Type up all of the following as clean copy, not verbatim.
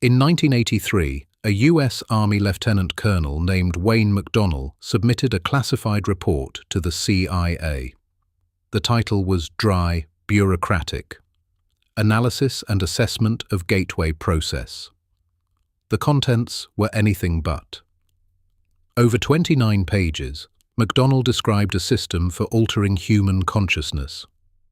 In 1983, a U.S. Army lieutenant colonel named Wayne McDonnell submitted a classified report to the CIA. The title was Dry, Bureaucratic: Analysis and Assessment of Gateway Process. The contents were anything but. Over 29 pages, McDonnell described a system for altering human consciousness,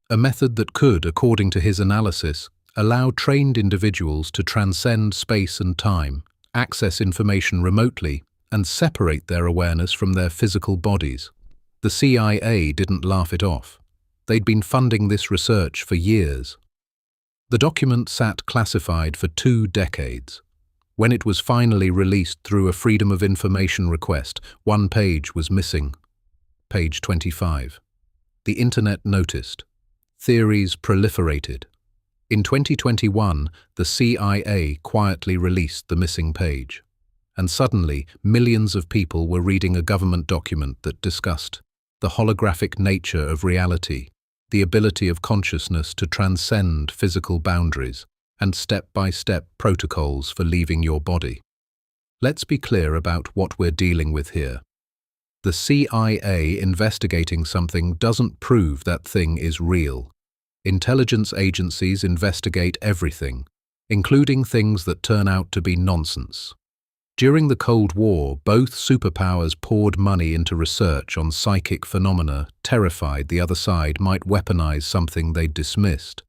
a method that could, according to his analysis, allow trained individuals to transcend space and time, access information remotely, and separate their awareness from their physical bodies. The CIA didn't laugh it off. They'd been funding this research for years. The document sat classified for 2 decades. When it was finally released through a Freedom of Information request, one page was missing. Page 25. The Internet noticed. Theories proliferated. In 2021, the CIA quietly released the missing page. And suddenly, millions of people were reading a government document that discussed the holographic nature of reality, the ability of consciousness to transcend physical boundaries, and step-by-step protocols for leaving your body. Let's be clear about what we're dealing with here. The CIA investigating something doesn't prove that thing is real. Intelligence agencies investigate everything, including things that turn out to be nonsense. During the Cold War, both superpowers poured money into research on psychic phenomena, terrified the other side might weaponize something they'd dismissed.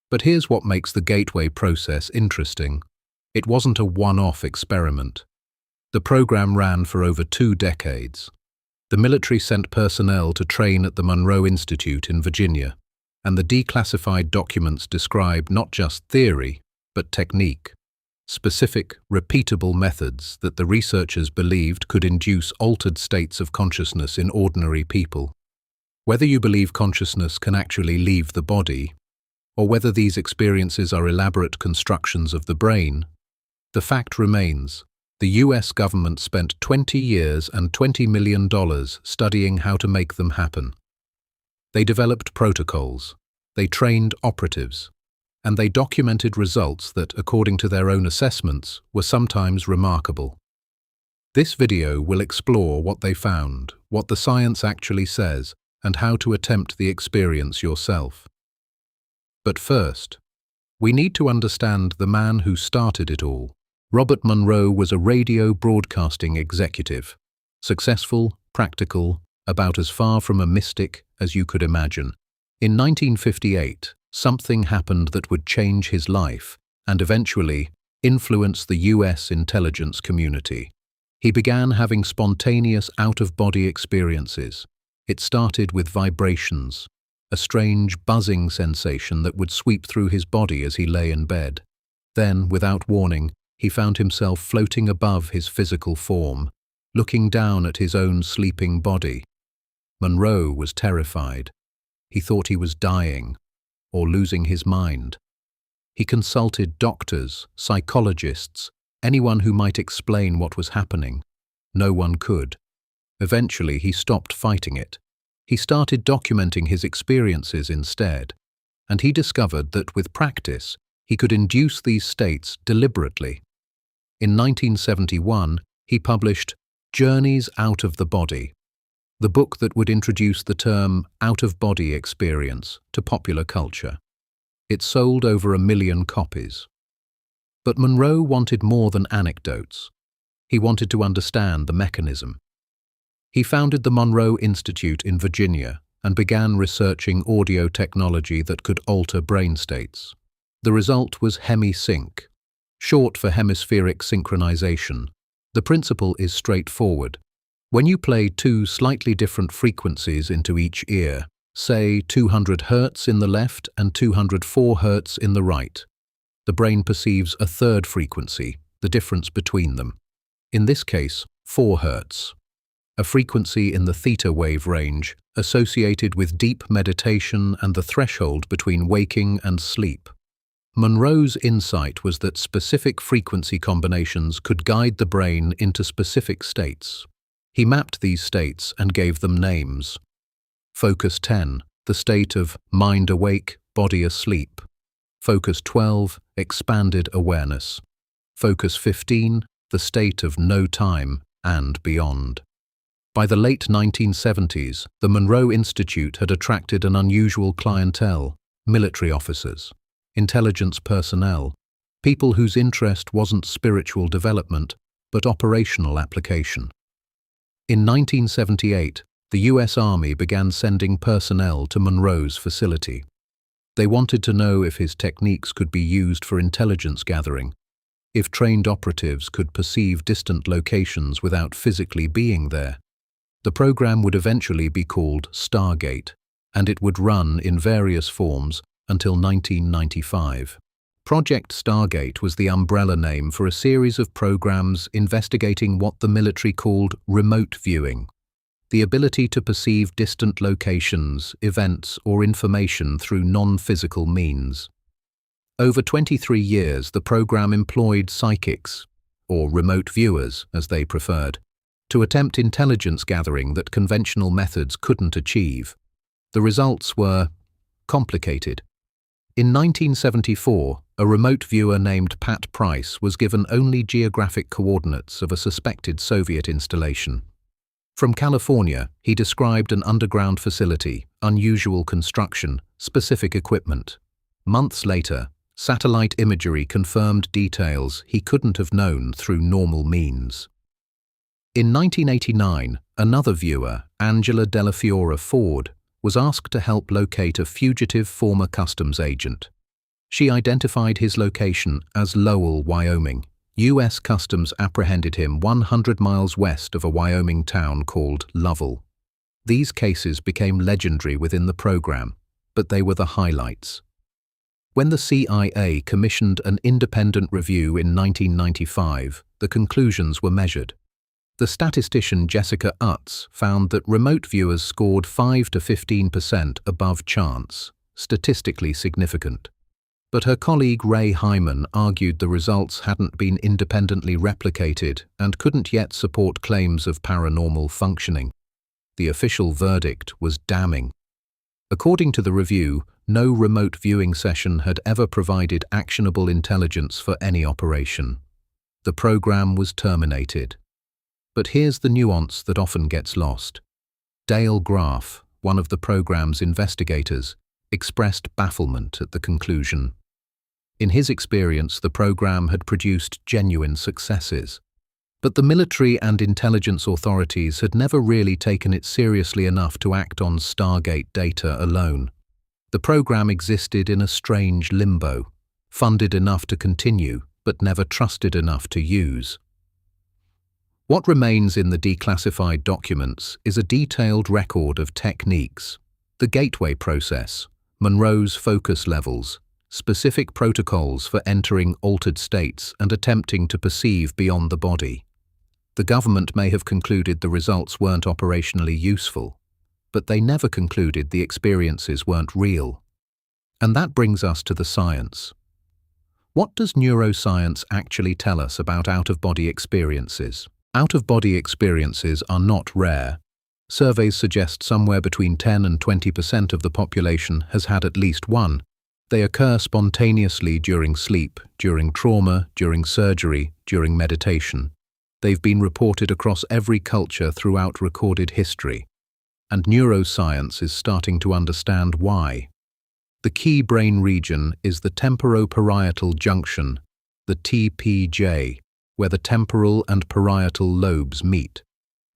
But here's what makes the gateway process interesting. It wasn't a one-off experiment. The program ran for over 2 decades. The military sent personnel to train at the Monroe Institute in Virginia, and the declassified documents describe not just theory, but technique. Specific, repeatable methods that the researchers believed could induce altered states of consciousness in ordinary people. Whether you believe consciousness can actually leave the body, or whether these experiences are elaborate constructions of the brain, the fact remains: the US government spent 20 years and $20 million studying how to make them happen. They developed protocols, they trained operatives, and they documented results that, according to their own assessments, were sometimes remarkable. This video will explore what they found, what the science actually says, and how to attempt the experience yourself. But first, we need to understand the man who started it all. Robert Monroe was a radio broadcasting executive, successful, practical, about as far from a mystic as you could imagine. In 1958, something happened that would change his life and eventually influence the US intelligence community. He began having spontaneous out-of-body experiences. It started with vibrations, a strange buzzing sensation that would sweep through his body as he lay in bed. Then, without warning, he found himself floating above his physical form, looking down at his own sleeping body. Monroe was terrified. He thought he was dying, or losing his mind. He consulted doctors, psychologists, anyone who might explain what was happening. No one could. Eventually, he stopped fighting it. He started documenting his experiences instead, and he discovered that with practice, he could induce these states deliberately. In 1971, he published Journeys Out of the Body, the book that would introduce the term out-of-body experience to popular culture. It sold over 1 million copies. But Monroe wanted more than anecdotes. He wanted to understand the mechanism. He founded the Monroe Institute in Virginia and began researching audio technology that could alter brain states. The result was hemi-sync, short for hemispheric synchronization. The principle is straightforward. When you play 2 slightly different frequencies into each ear, say 200 Hz in the left and 204 Hz in the right, the brain perceives a third frequency, the difference between them. In this case, 4 Hz, a frequency in the theta wave range associated with deep meditation and the threshold between waking and sleep. Monroe's insight was that specific frequency combinations could guide the brain into specific states. He mapped these states and gave them names. Focus 10, the state of mind awake, body asleep. Focus 12, expanded awareness. Focus 15, The State of No Time and Beyond. By the late 1970s, the Monroe Institute had attracted an unusual clientele: military officers, intelligence personnel, people whose interest wasn't spiritual development, but operational application. In 1978, the US Army began sending personnel to Monroe's facility. They wanted to know if his techniques could be used for intelligence gathering, if trained operatives could perceive distant locations without physically being there. The program would eventually be called Stargate, and it would run in various forms until 1995. Project Stargate was the umbrella name for a series of programs investigating what the military called remote viewing, the ability to perceive distant locations, events, or information through non-physical means. Over 23 years, the program employed psychics, or remote viewers as they preferred, to attempt intelligence gathering that conventional methods couldn't achieve. The results were complicated. In 1974, a remote viewer named Pat Price was given only geographic coordinates of a suspected Soviet installation. From California, he described an underground facility, unusual construction, specific equipment. Months later, satellite imagery confirmed details he couldn't have known through normal means. In 1989, another viewer, Angela Della Fiora Ford, was asked to help locate a fugitive former customs agent. She identified his location as Lowell, Wyoming. U.S. Customs apprehended him 100 miles west of a Wyoming town called Lovell. These cases became legendary within the program, but they were the highlights. When the CIA commissioned an independent review in 1995, the conclusions were measured. The statistician Jessica Utz found that remote viewers scored 5 to 15% above chance, statistically significant. But her colleague Ray Hyman argued the results hadn't been independently replicated and couldn't yet support claims of paranormal functioning. The official verdict was damning. According to the review, no remote viewing session had ever provided actionable intelligence for any operation. The program was terminated. But here's the nuance that often gets lost. Dale Graff, one of the program's investigators, expressed bafflement at the conclusion. In his experience, the program had produced genuine successes. But the military and intelligence authorities had never really taken it seriously enough to act on Stargate data alone. The program existed in a strange limbo, funded enough to continue, but never trusted enough to use. What remains in the declassified documents is a detailed record of techniques, the gateway process, Monroe's focus levels, specific protocols for entering altered states and attempting to perceive beyond the body. The government may have concluded the results weren't operationally useful, but they never concluded the experiences weren't real. And that brings us to the science. What does neuroscience actually tell us about out-of-body experiences? Out-of-body experiences are not rare. Surveys suggest somewhere between 10 and 20% of the population has had at least one. They occur spontaneously during sleep, during trauma, during surgery, during meditation. They've been reported across every culture throughout recorded history. And neuroscience is starting to understand why. The key brain region is the temporoparietal junction, the TPJ, where the temporal and parietal lobes meet.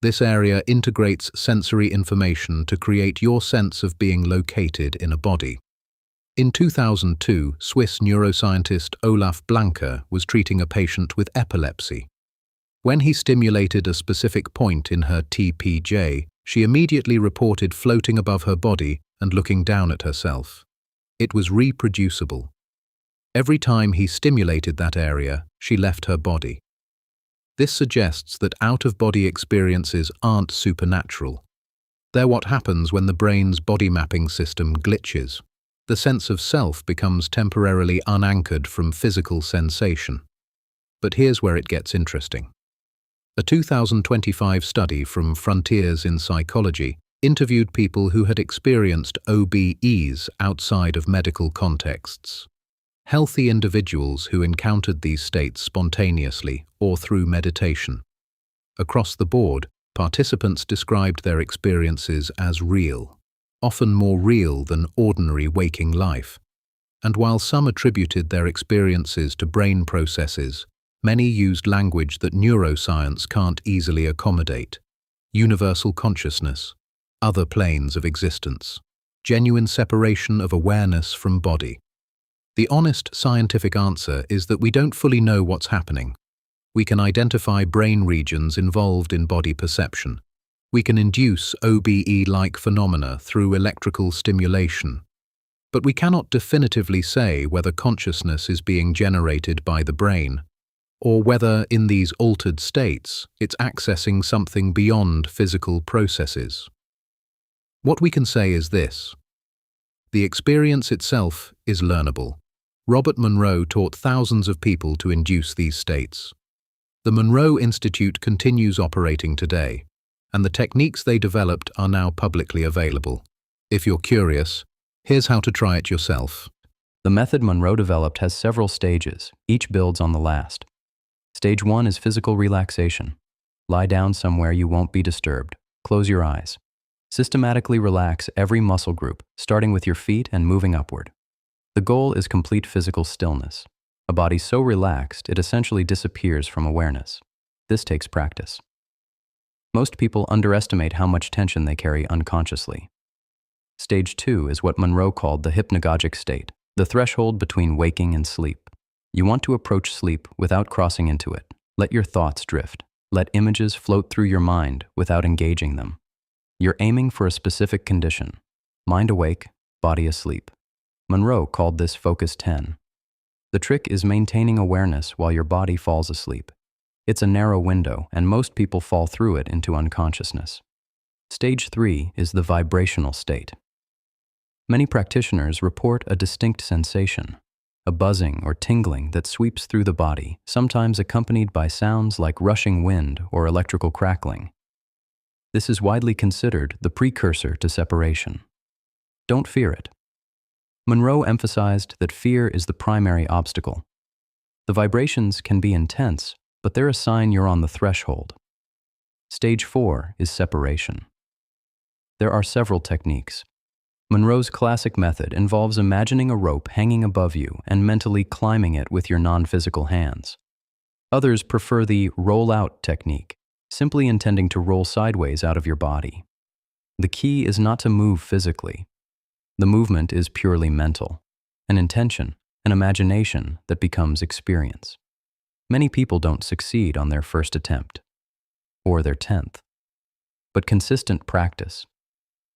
This area integrates sensory information to create your sense of being located in a body. In 2002, Swiss neuroscientist Olaf Blanke was treating a patient with epilepsy. When he stimulated a specific point in her TPJ, she immediately reported floating above her body and looking down at herself. It was reproducible. Every time he stimulated that area, she left her body. This suggests that out-of-body experiences aren't supernatural. They're what happens when the brain's body mapping system glitches. The sense of self becomes temporarily unanchored from physical sensation. But here's where it gets interesting. A 2025 study from Frontiers in Psychology interviewed people who had experienced OBEs outside of medical contexts. healthy individuals who encountered these states spontaneously or through meditation. Across the board, participants described their experiences as real, often more real than ordinary waking life. And while some attributed their experiences to brain processes, many used language that neuroscience can't easily accommodate: universal consciousness, other planes of existence, genuine separation of awareness from body. The honest scientific answer is that we don't fully know what's happening. We can identify brain regions involved in body perception. We can induce OBE-like phenomena through electrical stimulation. But we cannot definitively say whether consciousness is being generated by the brain, or whether, in these altered states, it's accessing something beyond physical processes. What we can say is this: the experience itself is learnable. Robert Monroe taught thousands of people to induce these states. The Monroe Institute continues operating today, and the techniques they developed are now publicly available. If you're curious, here's how to try it yourself. The method Monroe developed has several stages, each builds on the last. Stage 1 is physical relaxation. Lie down somewhere you won't be disturbed. Close your eyes. Systematically relax every muscle group, starting with your feet and moving upward. The goal is complete physical stillness. A body so relaxed, it essentially disappears from awareness. This takes practice. Most people underestimate how much tension they carry unconsciously. Stage 2 is what Monroe called the hypnagogic state, the threshold between waking and sleep. You want to approach sleep without crossing into it. Let your thoughts drift. Let images float through your mind without engaging them. You're aiming for a specific condition: mind awake, body asleep. Monroe called this Focus 10. The trick is maintaining awareness while your body falls asleep. It's a narrow window, and most people fall through it into unconsciousness. Stage 3 is the vibrational state. Many practitioners report a distinct sensation, a buzzing or tingling that sweeps through the body, sometimes accompanied by sounds like rushing wind or electrical crackling. This is widely considered the precursor to separation. Don't fear it. Monroe emphasized that fear is the primary obstacle. The vibrations can be intense, but they're a sign you're on the threshold. Stage 4 is separation. There are several techniques. Monroe's classic method involves imagining a rope hanging above you and mentally climbing it with your non-physical hands. Others prefer the roll-out technique, simply intending to roll sideways out of your body. The key is not to move physically. The movement is purely mental, an intention, an imagination that becomes experience. Many people don't succeed on their first attempt, or their 10th. But consistent practice,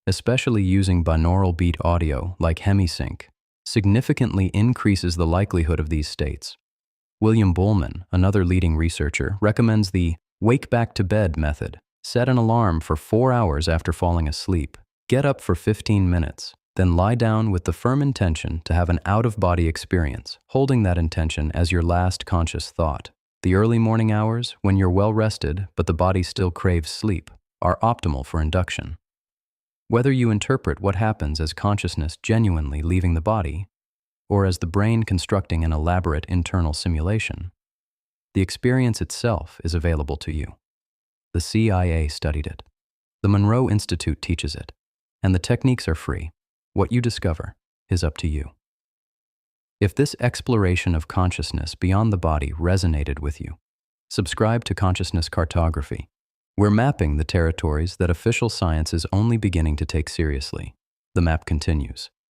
especially using binaural beat audio like hemi-sync, significantly increases the likelihood of these states. William Buhlman, another leading researcher, recommends the wake back to bed method. Set an alarm for 4 hours after falling asleep. Get up for 15 minutes. Then lie down with the firm intention to have an out-of-body experience, holding that intention as your last conscious thought. The early morning hours, when you're well-rested but the body still craves sleep, are optimal for induction. Whether you interpret what happens as consciousness genuinely leaving the body, or as the brain constructing an elaborate internal simulation, the experience itself is available to you. The CIA studied it. The Monroe Institute teaches it, and the techniques are free. What you discover is up to you. If this exploration of consciousness beyond the body resonated with you, subscribe to Consciousness Cartography. We're mapping the territories that official science is only beginning to take seriously. The map continues.